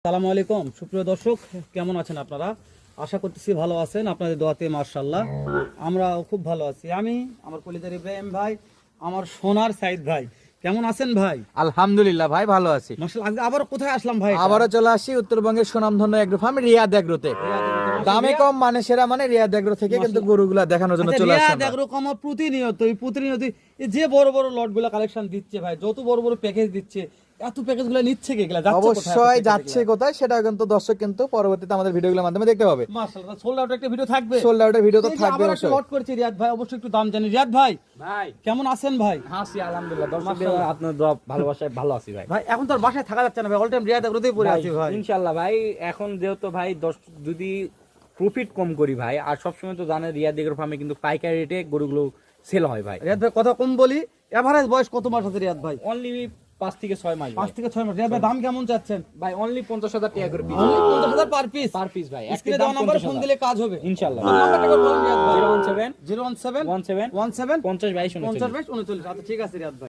আসসালামু আলাইকুম সুপ্রিয় দর্শক, কেমন আছেন আপনারা? আশা করতেছি ভালো আছেন। আপনাদের দোয়াতে মাশাআল্লাহ আমরা খুব ভালো আছি। আমি আমার কলিজার ইব্রাহিম ভাই, আমার সোনার সাইদ ভাই, কেমন আছেন ভাই? আলহামদুলিল্লাহ ভাই, ভালো আছি। মাশাআল্লাহ, আজকে আবার কোথায় আসলাম ভাই? আবারও চলে আসি উত্তরবঙ্গের সুনামধন্য এগ্রো ফার্ম রিয়াদ এগ্রোতে। দামে কম মানে সেরা, মানে রিয়াদ এগ্রো থেকে কিন্তু গরুগুলা দেখানোর জন্য চলে আসলাম। রিয়াদ এগ্রোকম প্রতিনিয়ত যে বড় বড় লটগুলো কালেকশন দিচ্ছে ভাই, যত বড় বড় প্যাকেজ দিচ্ছে, এত প্যাকেজগুলো নিচ্ছে কে? এগুলা যাচ্ছে কোথায়? অবশ্যই যাচ্ছে কোথায় সেটা কিন্তু দর্শক কিন্তু পরবর্তীতে আমাদের ভিডিওগুলোর মাধ্যমে দেখতে পাবে। মাশাআল্লাহ, সোল্ড আউট একটা ভিডিও থাকবে, সোল্ড আউটের ভিডিও তো এই যে থাকবে আবার একটা অবশ্যই। লট করেছে রিয়াদ ভাই, অবশ্যই একটু দাম জানি। রিয়াদ ভাই ভাই কেমন আছেন ভাই? হাসি আলহামদুলিল্লাহ, দর্শকদের আপনার দোয়া ভালোবাসায় ভালো আছি ভাই। ভাই এখন তো আর বাসায় থাকা যাচ্ছে না ভাই, অল টাইম রিয়াদ এগ্রোতেই পড়ে আছি ভাই। ইনশাআল্লাহ ভাই, এখন যেহেতু ভাই যদি প্রফিট কম করি ভাই, আর সবসময় তো জানেন রিয়াদ এগ্রো ফার্মে কিন্তু পাইকারি রেটে গরুগুলো সেল হয় ভাই। রিয়াদ ভাই কথা কম বলি, এভারেজ বয়স কত মাস আছে রিয়াদ ভাই? অনলি 5 থেকে 6 মাস 5 থেকে 6 মাস। রিয়াদ ভাই দাম কেমন চাচ্ছেন? ভাই অনলি 50,000 টাকা করে piece. Only 50,000 per piece? Per piece ভাই, স্ক্রিনে দেওয়া নাম্বারে ফোন দিলে কাজ হবে ইনশাআল্লাহ। ফোন নাম্বারটা একবার বলুন রিয়াদ ভাই। 017 017 17 17 50 22 50 22 39। আচ্ছা ঠিক আছে রিয়াদ ভাই।